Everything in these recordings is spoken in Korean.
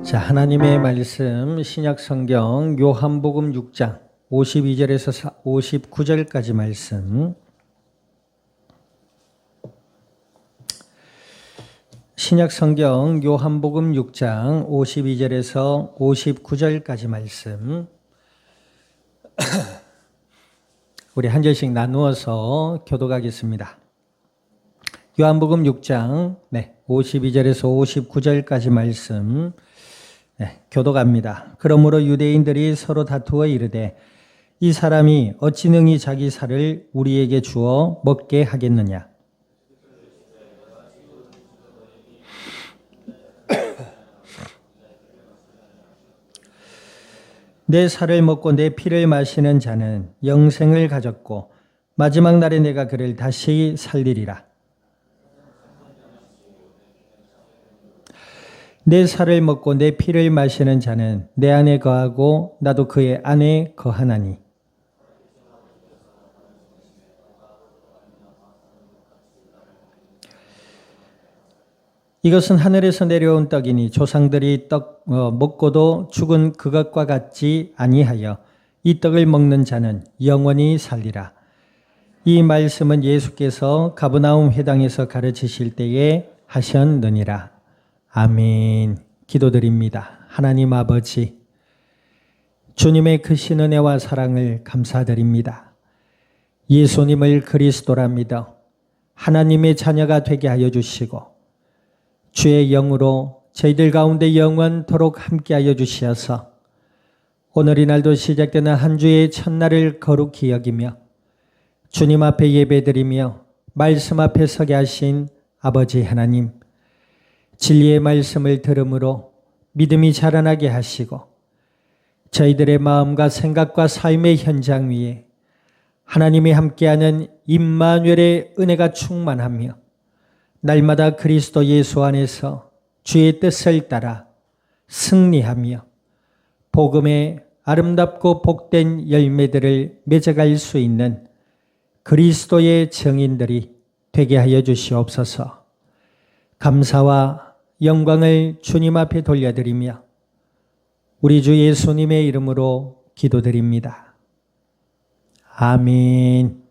자, 하나님의 말씀 신약 성경 요한복음 6장 52절에서 59절까지 말씀. 신약 성경 요한복음 6장 52절에서 59절까지 말씀. 우리 한 절씩 나누어서 교독하겠습니다. 요한복음 6장 52절에서 59절까지 말씀 교독합니다. 그러므로 유대인들이 서로 다투어 이르되 이 사람이 어찌 능히 자기 살을 우리에게 주어 먹게 하겠느냐. 내 살을 먹고 내 피를 마시는 자는 영생을 가졌고 마지막 날에 내가 그를 다시 살리리라. 내 살을 먹고 내 피를 마시는 자는 내 안에 거하고 나도 그의 안에 거하나니. 이것은 하늘에서 내려온 떡이니 조상들이 떡 먹고도 죽은 그것과 같지 아니하여 이 떡을 먹는 자는 영원히 살리라. 이 말씀은 예수께서 가버나움 회당에서 가르치실 때에 하셨느니라. 아멘. 기도드립니다. 하나님 아버지, 주님의 크신 은혜와 사랑을 감사드립니다. 예수님을 그리스도라 믿어 하나님의 자녀가 되게 하여 주시고 주의 영으로 저희들 가운데 영원토록 함께하여 주시어서 오늘 이 날도 시작되는 한 주의 첫날을 거룩히 여기며 주님 앞에 예배드리며 말씀 앞에 서게 하신 아버지 하나님, 진리의 말씀을 들음으로 믿음이 자라나게 하시고 저희들의 마음과 생각과 삶의 현장 위에 하나님이 함께하는 임마누엘의 은혜가 충만하며 날마다 그리스도 예수 안에서 주의 뜻을 따라 승리하며 복음의 아름답고 복된 열매들을 맺어갈 수 있는 그리스도의 증인들이 되게 하여 주시옵소서. 감사와 영광을 주님 앞에 돌려드리며 우리 주 예수님의 이름으로 기도드립니다. 아멘.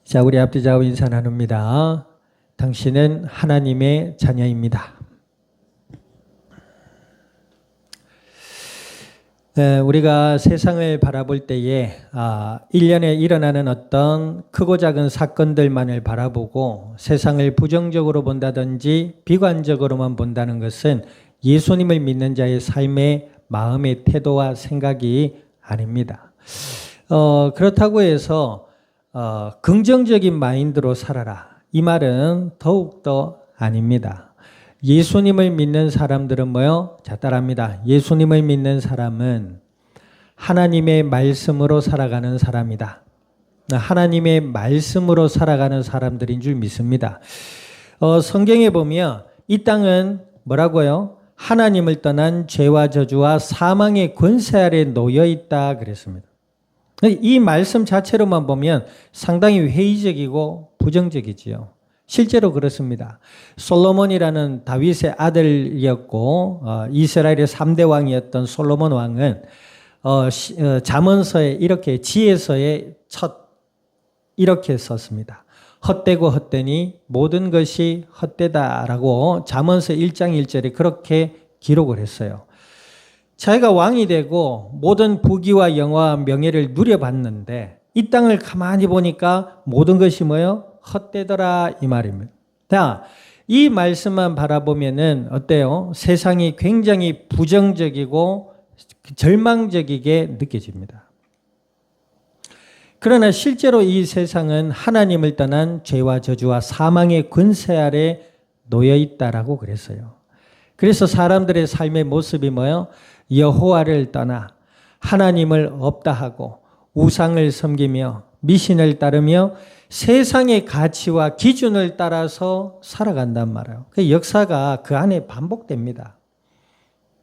자, 우리 앞뒤 좌우 인사 나눕니다. 당신은 하나님의 자녀입니다. 우리가 세상을 바라볼 때에 1년에 일어나는 어떤 크고 작은 사건들만을 바라보고 세상을 부정적으로 본다든지 비관적으로만 본다는 것은 예수님을 믿는 자의 삶의 마음의 태도와 생각이 아닙니다. 그렇다고 해서 긍정적인 마인드로 살아라, 이 말은 더욱더 아닙니다. 예수님을 믿는 사람들은 뭐요? 자, 따라합니다. 예수님을 믿는 사람은 하나님의 말씀으로 살아가는 사람이다. 하나님의 말씀으로 살아가는 사람들인 줄 믿습니다. 성경에 보면 이 땅은 뭐라고요? 하나님을 떠난 죄와 저주와 사망의 권세 아래 놓여 있다 그랬습니다. 이 말씀 자체로만 보면 상당히 회의적이고 부정적이지요. 실제로 그렇습니다. 솔로몬이라는 다윗의 아들이었고 이스라엘의 3대 왕이었던 솔로몬 왕은 잠언서에 이렇게 지혜서에 이렇게 썼습니다. 헛되고 헛되니 모든 것이 헛되다라고 잠언서 1장 1절에 그렇게 기록을 했어요. 자기가 왕이 되고 모든 부귀와 영화와 명예를 누려봤는데 이 땅을 가만히 보니까 모든 것이 뭐예요? 헛되더라, 이 말입니다. 자, 이 말씀만 바라보면은 어때요? 세상이 굉장히 부정적이고 절망적이게 느껴집니다. 그러나 실제로 이 세상은 하나님을 떠난 죄와 저주와 사망의 권세 아래 놓여 있다라고 그랬어요. 그래서 사람들의 삶의 모습이 뭐예요? 여호와를 떠나 하나님을 없다 하고 우상을 섬기며 미신을 따르며 세상의 가치와 기준을 따라서 살아간단 말이에요. 그 역사가 그 안에 반복됩니다.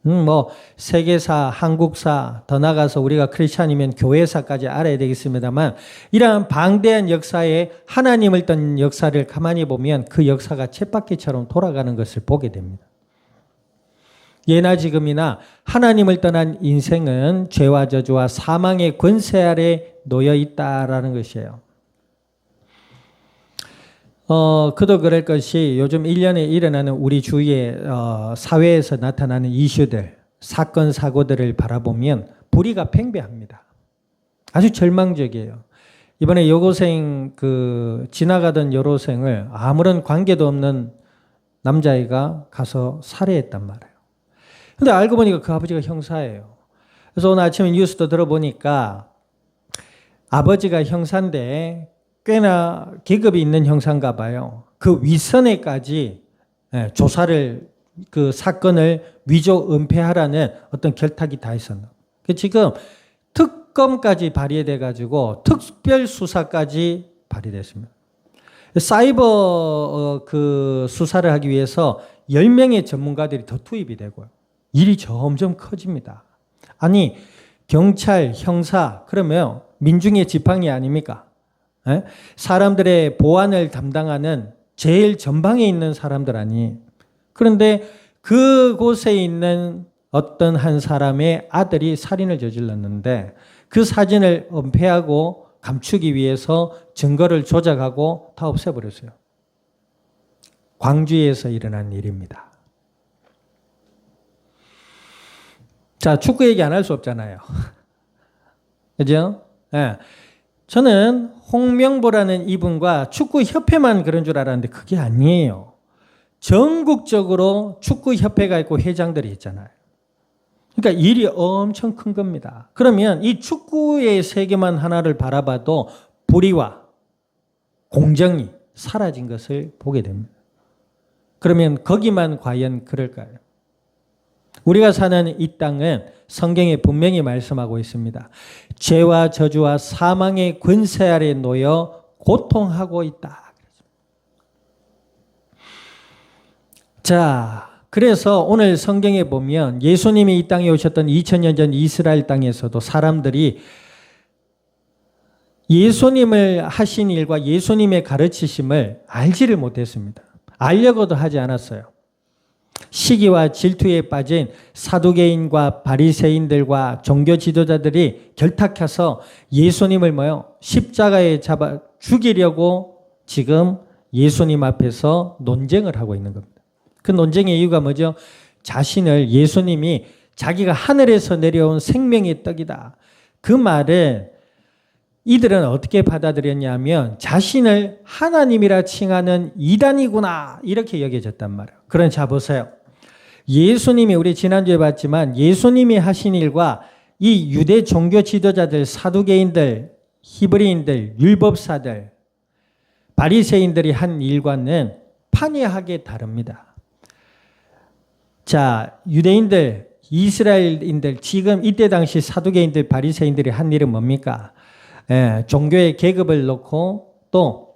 뭐 세계사, 한국사, 더 나아가서 우리가 크리스찬이면 교회사까지 알아야 되겠습니다만 이러한 방대한 역사에 하나님을 떤 역사를 가만히 보면 그 역사가 쳇바퀴처럼 돌아가는 것을 보게 됩니다. 예나 지금이나 하나님을 떠난 인생은 죄와 저주와 사망의 권세 아래 놓여 있다라는 것이에요. 그도 그럴 것이 요즘 1년에 일어나는 우리 주위의 사회에서 나타나는 이슈들, 사건, 사고들을 바라보면 불의가 팽배합니다. 아주 절망적이에요. 이번에 여고생 지나가던 여고생을 아무런 관계도 없는 남자애가 가서 살해했단 말이에요. 근데 알고 보니까 그 아버지가 형사예요. 그래서 오늘 아침에 뉴스도 들어보니까 아버지가 형사인데 꽤나 계급이 있는 형사인가 봐요. 그 윗선에까지 조사를 그 사건을 위조 은폐하라는 어떤 결탁이 다 있었나. 지금 특검까지 발의돼 가지고 특별 수사까지 발의됐습니다. 사이버 수사를 하기 위해서 10명의 전문가들이 더 투입이 되고요. 일이 점점 커집니다. 아니 경찰, 형사 그러면 민중의 지팡이 아닙니까? 사람들의 보안을 담당하는 제일 전방에 있는 사람들 아니. 그런데 그곳에 있는 어떤 한 사람의 아들이 살인을 저질렀는데 그 사진을 은폐하고 감추기 위해서 증거를 조작하고 다 없애버렸어요. 광주에서 일어난 일입니다. 자, 축구 얘기 안 할 수 없잖아요. 그죠? 네. 저는 홍명보라는 이분과 축구협회만 그런 줄 알았는데 그게 아니에요. 전국적으로 축구협회가 있고 회장들이 있잖아요. 그러니까 일이 엄청 큰 겁니다. 그러면 이 축구의 세계만 하나를 바라봐도 불의와 공정이 사라진 것을 보게 됩니다. 그러면 거기만 과연 그럴까요? 우리가 사는 이 땅은 성경에 분명히 말씀하고 있습니다. 죄와 저주와 사망의 권세 아래 놓여 고통하고 있다. 자, 그래서 오늘 성경에 보면 예수님이 이 땅에 오셨던 2000년 전 이스라엘 땅에서도 사람들이 예수님을 하신 일과 예수님의 가르치심을 알지를 못했습니다. 알려고도 하지 않았어요. 시기와 질투에 빠진 사두개인과 바리새인들과 종교 지도자들이 결탁해서 예수님을 십자가에 잡아 죽이려고 지금 예수님 앞에서 논쟁을 하고 있는 겁니다. 그 논쟁의 이유가 뭐죠? 자신을 예수님이 자기가 하늘에서 내려온 생명의 떡이다. 그 말을 이들은 어떻게 받아들였냐면 자신을 하나님이라 칭하는 이단이구나 이렇게 여겨졌단 말이에요. 그런 자 보세요. 예수님이 우리 지난주에 봤지만 예수님이 하신 일과 이 유대 종교 지도자들, 사두개인들, 히브리인들, 율법사들, 바리새인들이 한 일과는 판이하게 다릅니다. 자, 유대인들, 이스라엘인들, 지금 이때 당시 사두개인들, 바리새인들이 한 일은 뭡니까? 종교의 계급을 놓고 또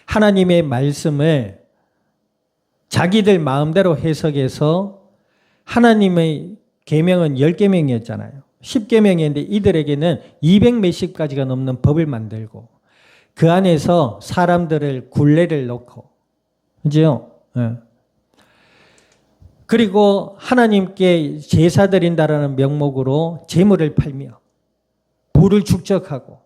하나님의 말씀을 자기들 마음대로 해석해서 하나님의 계명은 10계명이었잖아요. 10계명이었는데 이들에게는 200몇십 가지가 넘는 법을 만들고 그 안에서 사람들을 굴레를 놓고 그죠? 그리고 하나님께 제사 드린다라는 명목으로 재물을 팔며 부를 축적하고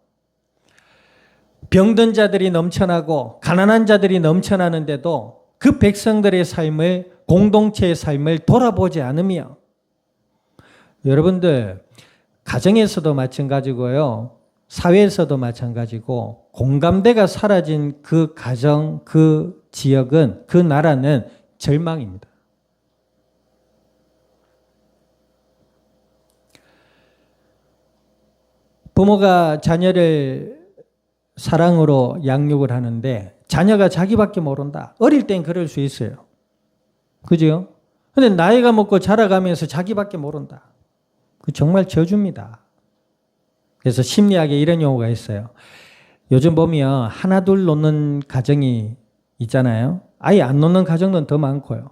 병든 자들이 넘쳐나고 가난한 자들이 넘쳐나는데도 그 백성들의 삶을 공동체의 삶을 돌아보지 않으며 여러분들 가정에서도 마찬가지고요. 사회에서도 마찬가지고 공감대가 사라진 그 가정, 그 지역은 그 나라는 절망입니다. 부모가 자녀를 사랑으로 양육을 하는데 자녀가 자기밖에 모른다. 어릴 땐 그럴 수 있어요. 그죠? 근데 나이가 먹고 자라가면서 자기밖에 모른다. 그 정말 저주입니다. 그래서 심리학에 이런 용어가 있어요. 요즘 보면 하나 둘 놓는 가정이 있잖아요. 아예 안 놓는 가정은 더 많고요.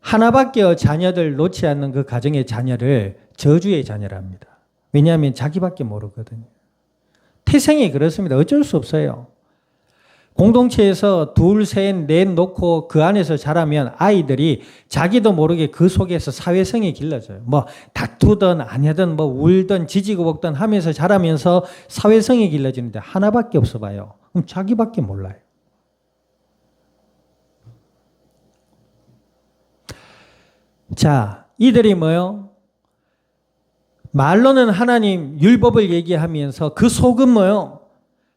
하나밖에 자녀들 놓지 않는 그 가정의 자녀를 저주의 자녀랍니다. 왜냐하면 자기밖에 모르거든요. 태생이 그렇습니다. 어쩔 수 없어요. 공동체에서 둘, 셋, 넷 놓고 그 안에서 자라면 아이들이 자기도 모르게 그 속에서 사회성이 길러져요. 뭐 다투든 아니든 뭐 울든 지지고 볶든 하면서 자라면서 사회성이 길러지는데 하나밖에 없어 봐요. 그럼 자기밖에 몰라요. 자, 이들이 뭐요? 말로는 하나님 율법을 얘기하면서 그 속은 뭐요?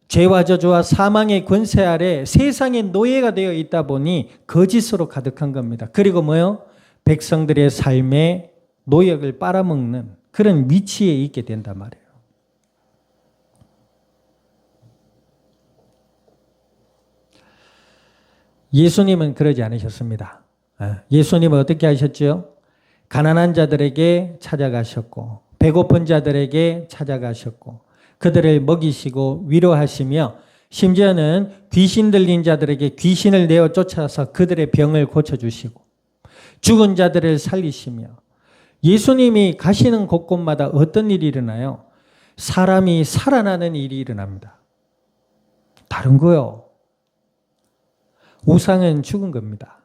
죄와 저주와 사망의 권세 아래 세상의 노예가 되어 있다 보니 거짓으로 가득한 겁니다. 그리고 뭐요? 백성들의 삶의 노역을 빨아먹는 그런 위치에 있게 된단 말이에요. 예수님은 그러지 않으셨습니다. 예수님은 어떻게 하셨죠? 가난한 자들에게 찾아가셨고 배고픈 자들에게 찾아가셨고 그들을 먹이시고 위로하시며 심지어는 귀신 들린 자들에게 귀신을 내어 쫓아서 그들의 병을 고쳐주시고 죽은 자들을 살리시며 예수님이 가시는 곳곳마다 어떤 일이 일어나요? 사람이 살아나는 일이 일어납니다. 다른 거요. 우상은 죽은 겁니다.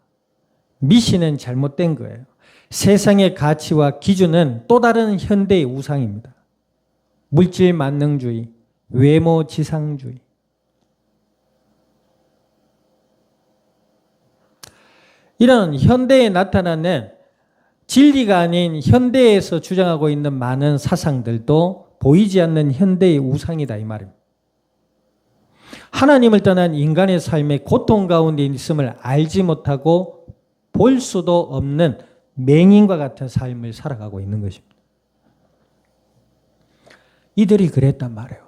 미신은 잘못된 거예요. 세상의 가치와 기준은 또 다른 현대의 우상입니다. 물질 만능주의, 외모 지상주의. 이런 현대에 나타나는 진리가 아닌 현대에서 주장하고 있는 많은 사상들도 보이지 않는 현대의 우상이다 이 말입니다. 하나님을 떠난 인간의 삶의 고통 가운데 있음을 알지 못하고 볼 수도 없는 맹인과 같은 삶을 살아가고 있는 것입니다. 이들이 그랬단 말이에요.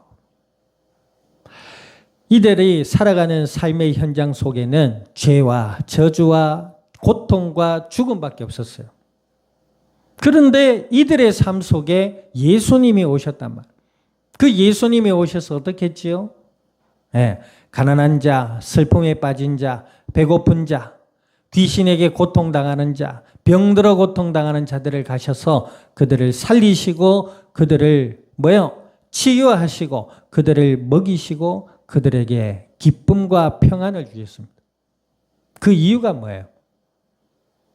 이들이 살아가는 삶의 현장 속에는 죄와 저주와 고통과 죽음밖에 없었어요. 그런데 이들의 삶 속에 예수님이 오셨단 말이에요. 그 예수님이 오셔서 어떻게 했지요? 가난한 자, 슬픔에 빠진 자, 배고픈 자, 귀신에게 고통당하는 자, 병들어 고통당하는 자들을 가셔서 그들을 살리시고 그들을 치유하시고 그들을 먹이시고 그들에게 기쁨과 평안을 주셨습니다. 그 이유가 뭐예요?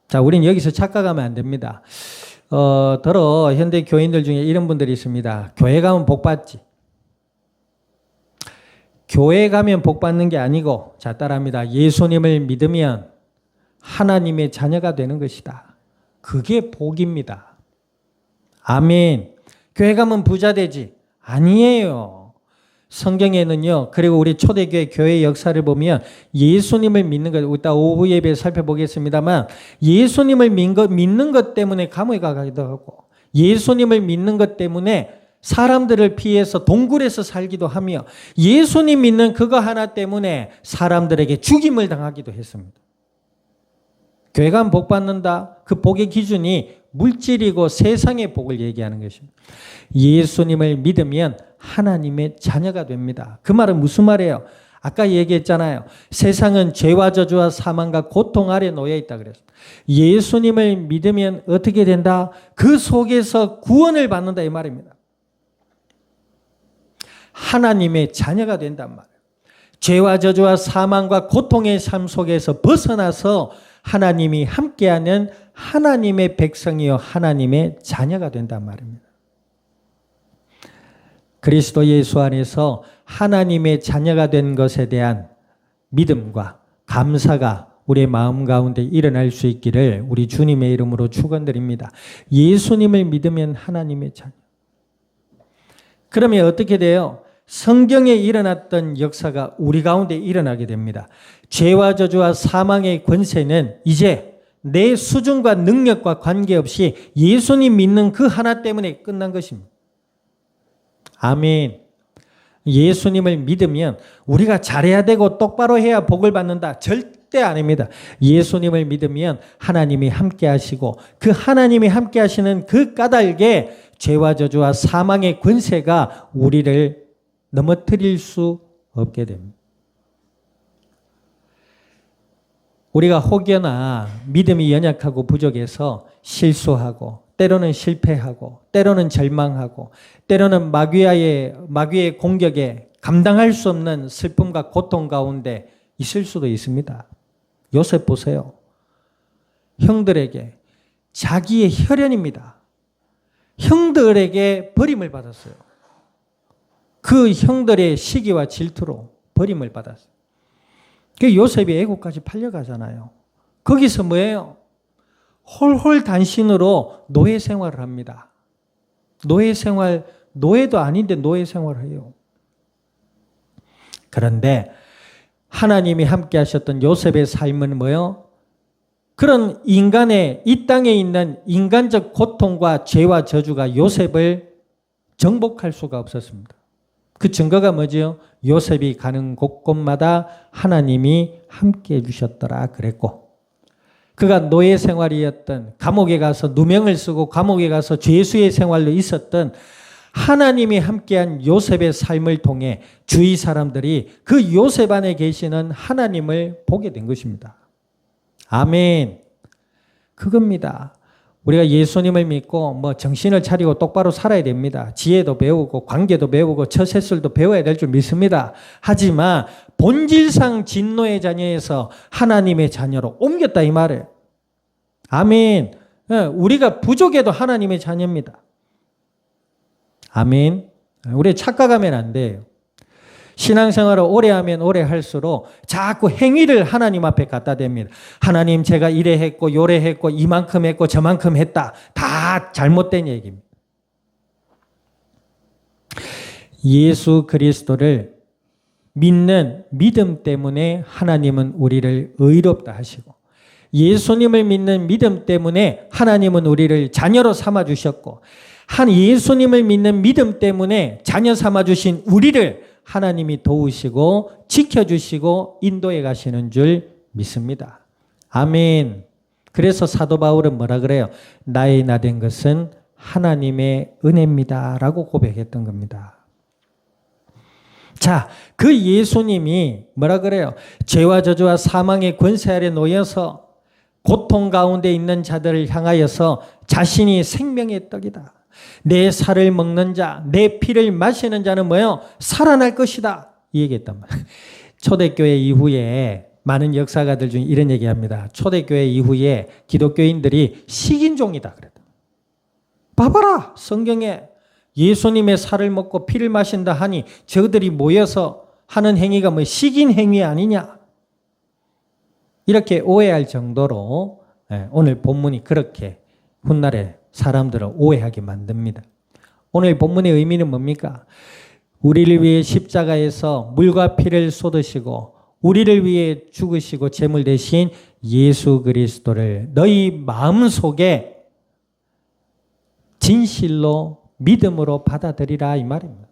자, 우린 여기서 착각하면 안 됩니다. 더러 현대 교인들 중에 이런 분들이 있습니다. 교회 가면 복 받지. 교회 가면 복 받는 게 아니고, 자, 따라합니다. 예수님을 믿으면 하나님의 자녀가 되는 것이다. 그게 복입니다. 아멘. 교회 가면 부자 되지. 아니에요. 성경에는요, 그리고 우리 초대교회 교회 역사를 보면 예수님을 믿는 것, 이따 오후 예배 살펴보겠습니다만 예수님을 믿는 것 때문에 감옥에 가기도 하고 예수님을 믿는 것 때문에 사람들을 피해서 동굴에서 살기도 하며 예수님 믿는 그거 하나 때문에 사람들에게 죽임을 당하기도 했습니다. 교회 가면 복 받는다. 그 복의 기준이 물질이고 세상의 복을 얘기하는 것입니다. 예수님을 믿으면 하나님의 자녀가 됩니다. 그 말은 무슨 말이에요? 아까 얘기했잖아요. 세상은 죄와 저주와 사망과 고통 아래 놓여 있다 그랬어요. 예수님을 믿으면 어떻게 된다? 그 속에서 구원을 받는다 이 말입니다. 하나님의 자녀가 된단 말이에요. 죄와 저주와 사망과 고통의 삶 속에서 벗어나서 하나님이 함께하는 하나님의 백성이요 하나님의 자녀가 된단 말입니다. 그리스도 예수 안에서 하나님의 자녀가 된 것에 대한 믿음과 감사가 우리의 마음 가운데 일어날 수 있기를 우리 주님의 이름으로 축원드립니다. 예수님을 믿으면 하나님의 자녀. 그러면 어떻게 돼요? 성경에 일어났던 역사가 우리 가운데 일어나게 됩니다. 죄와 저주와 사망의 권세는 이제 내 수준과 능력과 관계없이 예수님 믿는 그 하나 때문에 끝난 것입니다. 아멘. 예수님을 믿으면 우리가 잘해야 되고 똑바로 해야 복을 받는다. 절대 아닙니다. 예수님을 믿으면 하나님이 함께 하시고 그 하나님이 함께 하시는 그 까닭에 죄와 저주와 사망의 권세가 우리를 넘어뜨릴 수 없게 됩니다. 우리가 혹여나 믿음이 연약하고 부족해서 실수하고 때로는 실패하고 때로는 절망하고 때로는 마귀의 공격에 감당할 수 없는 슬픔과 고통 가운데 있을 수도 있습니다. 요셉 보세요. 형들에게 자기의 혈연입니다. 형들에게 버림을 받았어요. 그 형들의 시기와 질투로 버림을 받았어요. 그 요셉이 애국까지 팔려가잖아요. 거기서 뭐예요? 홀홀 단신으로 노예 생활을 합니다. 노예 생활, 노예도 아닌데 노예 생활을 해요. 그런데 하나님이 함께 하셨던 요셉의 삶은 뭐예요? 그런 인간의, 이 땅에 있는 인간적 고통과 죄와 저주가 요셉을 정복할 수가 없었습니다. 그 증거가 뭐죠? 요셉이 가는 곳곳마다 하나님이 함께 해주셨더라 그랬고, 그가 노예 생활이었던, 감옥에 가서 누명을 쓰고 감옥에 가서 죄수의 생활로 있었던 하나님이 함께한 요셉의 삶을 통해 주위 사람들이 그 요셉 안에 계시는 하나님을 보게 된 것입니다. 아멘. 그겁니다. 우리가 예수님을 믿고 정신을 차리고 똑바로 살아야 됩니다. 지혜도 배우고 관계도 배우고 처세술도 배워야 될 줄 믿습니다. 하지만 본질상 진노의 자녀에서 하나님의 자녀로 옮겼다 이 말이에요. 아멘. 우리가 부족해도 하나님의 자녀입니다. 아멘. 우리 착각하면 안 돼요. 신앙생활을 오래 하면 오래 할수록 자꾸 행위를 하나님 앞에 갖다 댑니다. 하나님 제가 이래 했고 요래 했고 이만큼 했고 저만큼 했다. 다 잘못된 얘기입니다. 예수 그리스도를 믿는 믿음 때문에 하나님은 우리를 의롭다 하시고, 예수님을 믿는 믿음 때문에 하나님은 우리를 자녀로 삼아주셨고, 예수님을 믿는 믿음 때문에 자녀 삼아주신 우리를 하나님이 도우시고 지켜주시고 인도해 가시는 줄 믿습니다. 아멘. 그래서 사도 바울은 뭐라 그래요? 나의 나 된 것은 하나님의 은혜입니다 라고 고백했던 겁니다. 자, 그 예수님이 뭐라 그래요? 죄와 저주와 사망의 권세 아래 놓여서 고통 가운데 있는 자들을 향하여서 자신이 생명의 떡이다. 내 살을 먹는 자, 내 피를 마시는 자는 뭐예요? 살아날 것이다. 이 얘기했단 말이에요. 초대교회 이후에 많은 역사가들 중에 이런 얘기합니다. 초대교회 이후에 기독교인들이 식인종이다 그랬다. 봐봐라, 성경에 예수님의 살을 먹고 피를 마신다 하니 저들이 모여서 하는 행위가 뭐 식인 행위 아니냐? 이렇게 오해할 정도로 오늘 본문이 그렇게 훗날에 사람들을 오해하게 만듭니다. 오늘 본문의 의미는 뭡니까? 우리를 위해 십자가에서 물과 피를 쏟으시고 우리를 위해 죽으시고 제물 대신 예수 그리스도를 너희 마음속에 진실로 믿음으로 받아들이라 이 말입니다.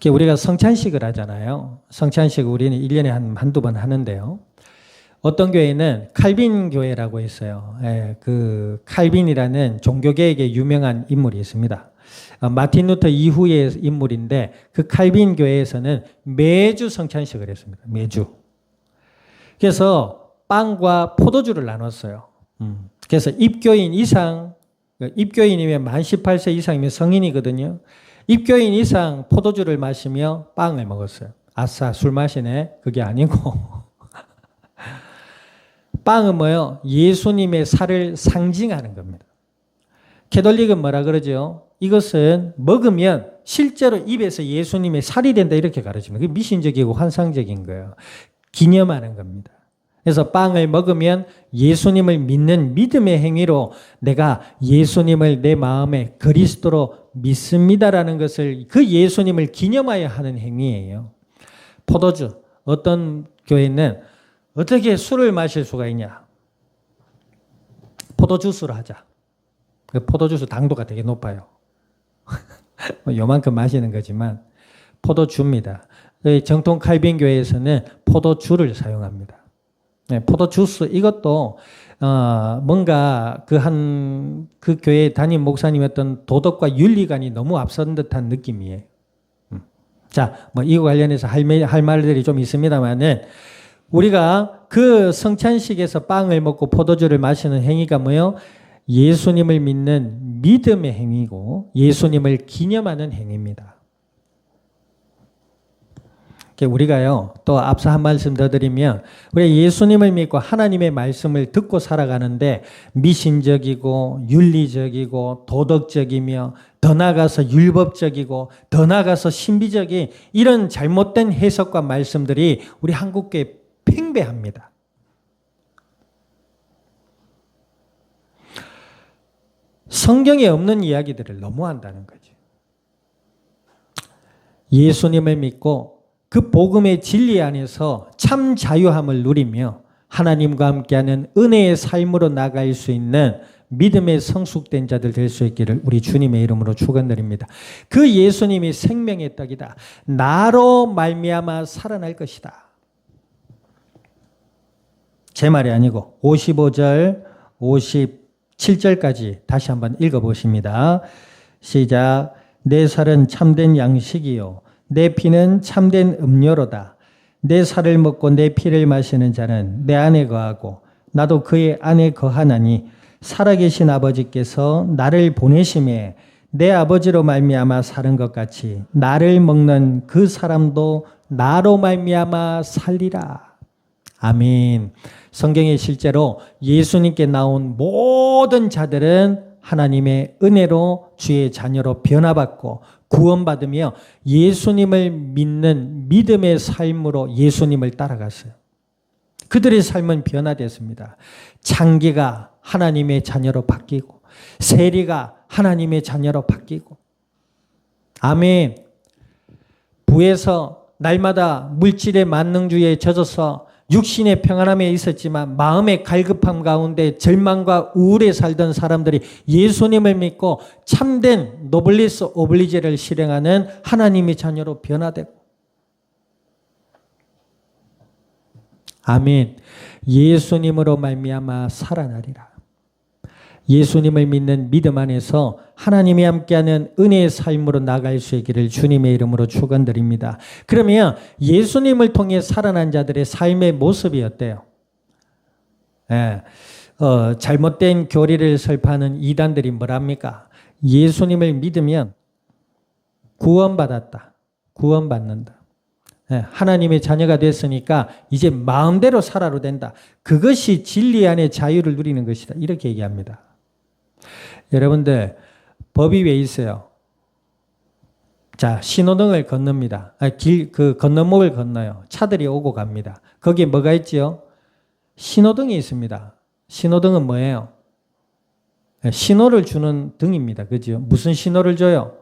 우리가 성찬식을 하잖아요. 성찬식을 우리는 1년에 한두 번 하는데요. 어떤 교회는 칼빈 교회라고 있어요. 그 칼빈이라는 종교계에게 유명한 인물이 있습니다. 마틴 루터 이후의 인물인데 그 칼빈 교회에서는 매주 성찬식을 했습니다. 매주. 그래서 빵과 포도주를 나눴어요. 그래서 입교인 이상, 입교인이면 만 18세 이상이면 성인이거든요. 입교인 이상 포도주를 마시며 빵을 먹었어요. 아싸, 술 마시네. 그게 아니고 빵은 뭐예요? 예수님의 살을 상징하는 겁니다. 캐톨릭은 뭐라 그러죠? 이것은 먹으면 실제로 입에서 예수님의 살이 된다 이렇게 가르칩니다. 그게 미신적이고 환상적인 거예요. 기념하는 겁니다. 그래서 빵을 먹으면 예수님을 믿는 믿음의 행위로 내가 예수님을 내 마음에 그리스도로 믿습니다라는 것을 그 예수님을 기념하여 하는 행위예요. 포도주. 어떤 교회는 어떻게 술을 마실 수가 있냐? 포도주스로 하자. 그 포도주스 당도가 되게 높아요. 요만큼 마시는 거지만 포도주입니다. 정통 칼빈 교회에서는 포도주를 사용합니다. 포도주스 이것도 뭔가 그 교회 담임 목사님의 어떤 도덕과 윤리관이 너무 앞선 듯한 느낌이에요. 자, 뭐 이거 관련해서 할 말들이 좀 있습니다만은 우리가 그 성찬식에서 빵을 먹고 포도주를 마시는 행위가 뭐예요? 예수님을 믿는 믿음의 행위고 예수님을 기념하는 행위입니다. 우리가요, 또 앞서 한 말씀 더 드리면, 우리가 예수님을 믿고 하나님의 말씀을 듣고 살아가는데 미신적이고 윤리적이고 도덕적이며 더 나아가서 율법적이고 더 나아가서 신비적인 이런 잘못된 해석과 말씀들이 우리 한국교회에 팽배합니다. 성경에 없는 이야기들을 너무 한다는 거죠. 예수님을 믿고 그 복음의 진리 안에서 참 자유함을 누리며 하나님과 함께하는 은혜의 삶으로 나갈 수 있는 믿음의 성숙된 자들 될 수 있기를 우리 주님의 이름으로 축원드립니다. 그 예수님이 생명의 떡이다. 나로 말미암아 살아날 것이다. 제 말이 아니고 55절, 57절까지 다시 한번 읽어보십니다. 시작. 내 살은 참된 양식이요 내 피는 참된 음료로다. 내 살을 먹고 내 피를 마시는 자는 내 안에 거하고 나도 그의 안에 거하나니 살아계신 아버지께서 나를 보내심에 내 아버지로 말미암아 사는 것 같이 나를 먹는 그 사람도 나로 말미암아 살리라. 아멘. 성경에 실제로 예수님께 나온 모든 자들은 하나님의 은혜로 주의 자녀로 변화받고 구원받으며 예수님을 믿는 믿음의 삶으로 예수님을 따라갔어요. 그들의 삶은 변화됐습니다. 창기가 하나님의 자녀로 바뀌고 세리가 하나님의 자녀로 바뀌고 아멘. 부에서 날마다 물질의 만능주의에 젖어서 육신의 평안함에 있었지만 마음의 갈급함 가운데 절망과 우울에 살던 사람들이 예수님을 믿고 참된 노블리스 오블리제를 실행하는 하나님의 자녀로 변화되고 아멘. 예수님으로 말미암아 살아나리라. 예수님을 믿는 믿음 안에서 하나님이 함께하는 은혜의 삶으로 나갈 수 있기를 주님의 이름으로 축원드립니다. 그러면 예수님을 통해 살아난 자들의 삶의 모습이 어때요? 잘못된 교리를 설파하는 이단들이 뭐랍니까? 예수님을 믿으면 구원받았다. 구원받는다. 하나님의 자녀가 됐으니까 이제 마음대로 살아도 된다. 그것이 진리 안에 자유를 누리는 것이다. 이렇게 얘기합니다. 여러분들 법이 왜 있어요? 자, 신호등을 건넙니다. 그 건너목을 건너요. 차들이 오고 갑니다. 거기에 뭐가 있지요? 신호등이 있습니다. 신호등은 뭐예요? 신호를 주는 등입니다. 그지요? 무슨 신호를 줘요?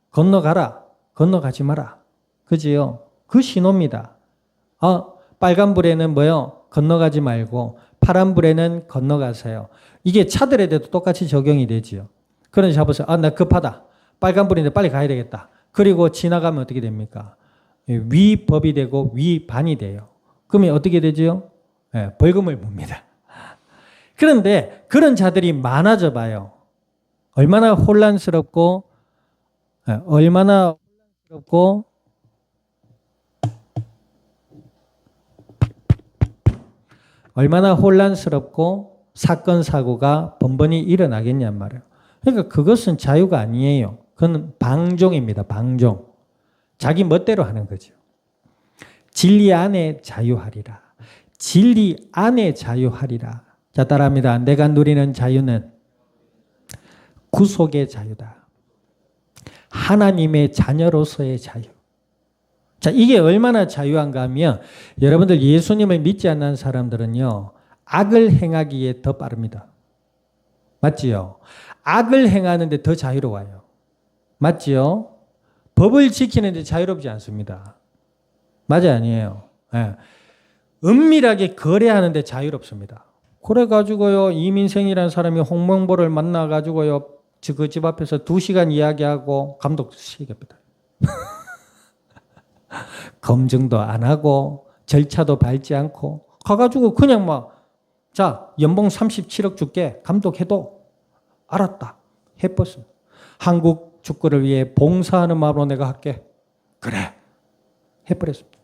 건너가라. 건너가지 마라. 그지요? 그 신호입니다. 빨간불에는 뭐요? 건너가지 말고 파란불에는 건너가세요. 이게 차들에도 똑같이 적용이 되지요. 그런데 잡으세요. 나 급하다. 빨간불인데 빨리 가야 되겠다. 그리고 지나가면 어떻게 됩니까? 위법이 되고 위반이 돼요. 그러면 어떻게 되지요? 벌금을 묻니다. 그런데 그런 자들이 많아져 봐요. 얼마나 혼란스럽고 얼마나 혼란스럽고 사건 사고가 번번이 일어나겠냔 말이에요. 그러니까 그것은 자유가 아니에요. 그건 방종입니다. 방종. 자기 멋대로 하는 거죠. 진리 안에 자유하리라. 진리 안에 자유하리라. 자, 따라합니다. 내가 누리는 자유는 구속의 자유다. 하나님의 자녀로서의 자유. 자, 이게 얼마나 자유한가 하면 여러분들 예수님을 믿지 않는 사람들은요. 악을 행하기에 더 빠릅니다. 맞지요? 악을 행하는데 더 자유로워요. 맞지요? 법을 지키는데 자유롭지 않습니다. 맞아요? 아니에요? 네. 은밀하게 거래하는데 자유롭습니다. 그래가지고요. 이민생이라는 사람이 홍명보를 만나가지고요. 그 집 앞에서 2시간 이야기하고 감독 시켰습니다. 검증도 안 하고 절차도 밟지 않고 가가지고 그냥 자, 연봉 37억 줄게. 감독해도 알았다. 해버렸습니다. 한국 축구를 위해 봉사하는 마음으로 내가 할게. 그래. 해버렸습니다.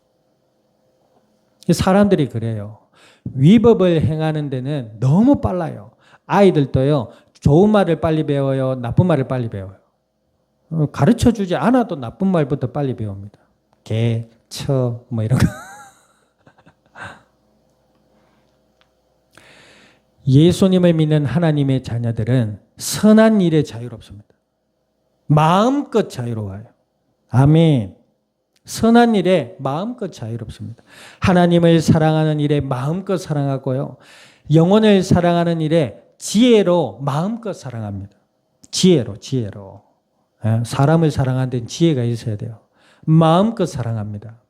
사람들이 그래요. 위법을 행하는 데는 너무 빨라요. 아이들도요. 좋은 말을 빨리 배워요. 나쁜 말을 빨리 배워요. 가르쳐주지 않아도 나쁜 말부터 빨리 배웁니다. 개, 처, 뭐 이런 거. 예수님을 믿는 하나님의 자녀들은 선한 일에 자유롭습니다. 마음껏 자유로워요. 아멘. 선한 일에 마음껏 자유롭습니다. 하나님을 사랑하는 일에 마음껏 사랑하고요. 영혼을 사랑하는 일에 지혜로 마음껏 사랑합니다. 지혜로. 사람을 사랑하는 데는 지혜가 있어야 돼요. 마음껏 사랑합니다.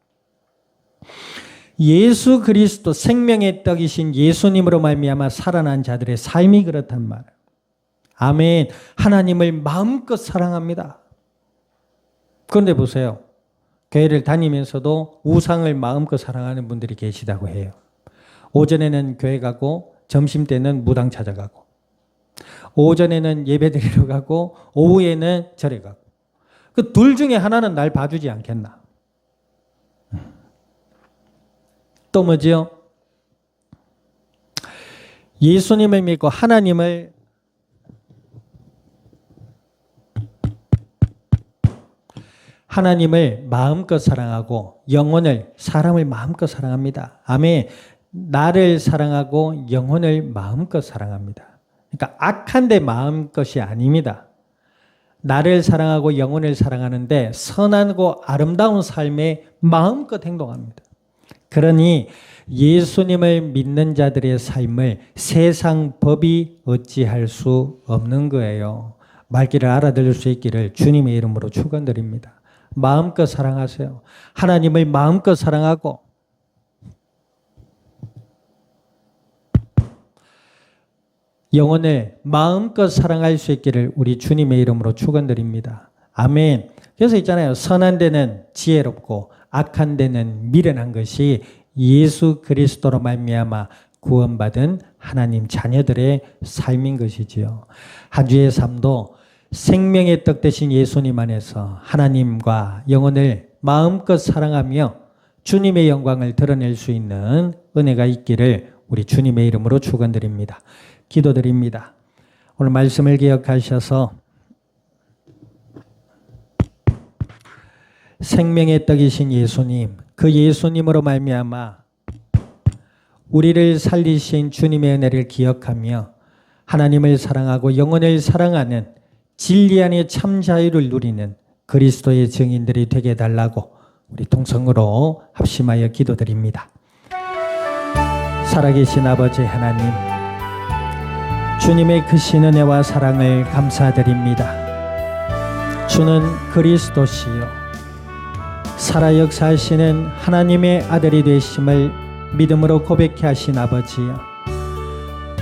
예수 그리스도 생명의 떡이신 예수님으로 말미암아 살아난 자들의 삶이 그렇단 말이에요. 아멘. 하나님을 마음껏 사랑합니다. 그런데 보세요. 교회를 다니면서도 우상을 마음껏 사랑하는 분들이 계시다고 해요. 오전에는 교회 가고 점심때는 무당 찾아가고 오전에는 예배드리러 가고 오후에는 절에 가고 그 둘 중에 하나는 날 봐주지 않겠나. 또 뭐지요? 예수님을 믿고 하나님을 마음껏 사랑하고 영혼을 사람을 마음껏 사랑합니다. 아멘. 나를 사랑하고 영혼을 마음껏 사랑합니다. 그러니까 악한 데 마음껏이 아닙니다. 나를 사랑하고 영혼을 사랑하는데 선하고 아름다운 삶에 마음껏 행동합니다. 그러니 예수님을 믿는 자들의 삶을 세상 법이 어찌할 수 없는 거예요. 말귀를 알아들을 수 있기를 주님의 이름으로 축원드립니다. 마음껏 사랑하세요. 하나님을 마음껏 사랑하고 영혼을 마음껏 사랑할 수 있기를 우리 주님의 이름으로 축원드립니다. 아멘. 그래서 있잖아요. 선한 데는 지혜롭고 악한 데는 미련한 것이 예수 그리스도로 말미암아 구원받은 하나님 자녀들의 삶인 것이지요. 한 주의 삶도 생명의 떡 되신 예수님 안에서 하나님과 영혼을 마음껏 사랑하며 주님의 영광을 드러낼 수 있는 은혜가 있기를 우리 주님의 이름으로 축원드립니다. 기도드립니다. 오늘 말씀을 기억하셔서 생명의 떡이신 예수님, 그 예수님으로 말미암아 우리를 살리신 주님의 은혜를 기억하며 하나님을 사랑하고 영혼을 사랑하는 진리 안에 참 자유를 누리는 그리스도의 증인들이 되게 해달라고 우리 통성으로 합심하여 기도드립니다. 살아계신 아버지 하나님, 주님의 크신 은혜와 사랑을 감사드립니다. 주는 그리스도시요 살아 역사하시는 하나님의 아들이 되심을 믿음으로 고백케 하신 아버지여,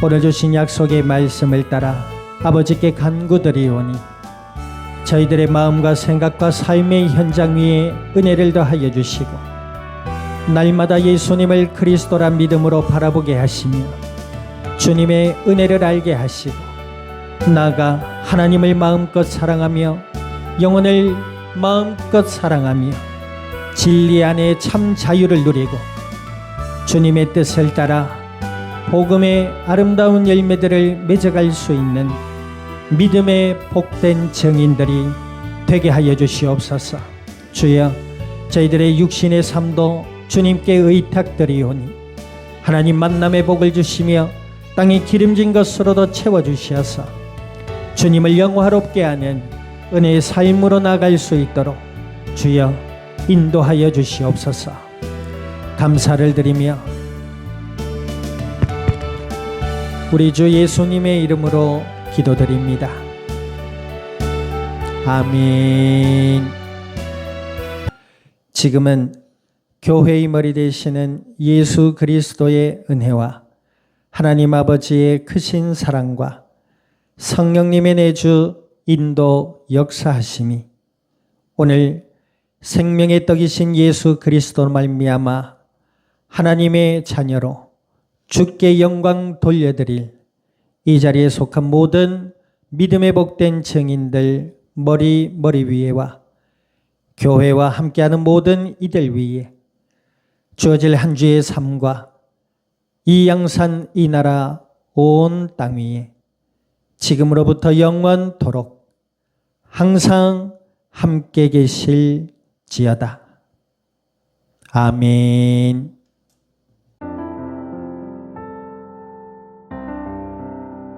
오늘 주신 약속의 말씀을 따라 아버지께 간구드리오니 저희들의 마음과 생각과 삶의 현장 위에 은혜를 더하여 주시고 날마다 예수님을 그리스도라 믿음으로 바라보게 하시며 주님의 은혜를 알게 하시고 나아가 하나님을 마음껏 사랑하며 영혼을 마음껏 사랑하며 진리 안에 참 자유를 누리고 주님의 뜻을 따라 복음의 아름다운 열매들을 맺어갈 수 있는 믿음의 복된 증인들이 되게 하여 주시옵소서. 주여, 저희들의 육신의 삶도 주님께 의탁드리오니 하나님 만남의 복을 주시며 땅에 기름진 것으로도 채워주시어서 주님을 영화롭게 하는 은혜의 삶으로 나갈 수 있도록 주여 인도하여 주시옵소서. 감사를 드리며 우리 주 예수님의 이름으로 기도드립니다. 아멘. 지금은 교회의 머리 되시는 예수 그리스도의 은혜와 하나님 아버지의 크신 사랑과 성령님의 내주 인도 역사하심이 오늘 생명의 떡이신 예수 그리스도로 말미암아 하나님의 자녀로 주께 영광 돌려드릴 이 자리에 속한 모든 믿음의 복된 증인들 머리 위에와 교회와 함께하는 모든 이들 위에 주어질 한 주의 삶과 이 양산 이 나라 온 땅 위에 지금으로부터 영원토록 항상 함께 계실지어다. 아멘.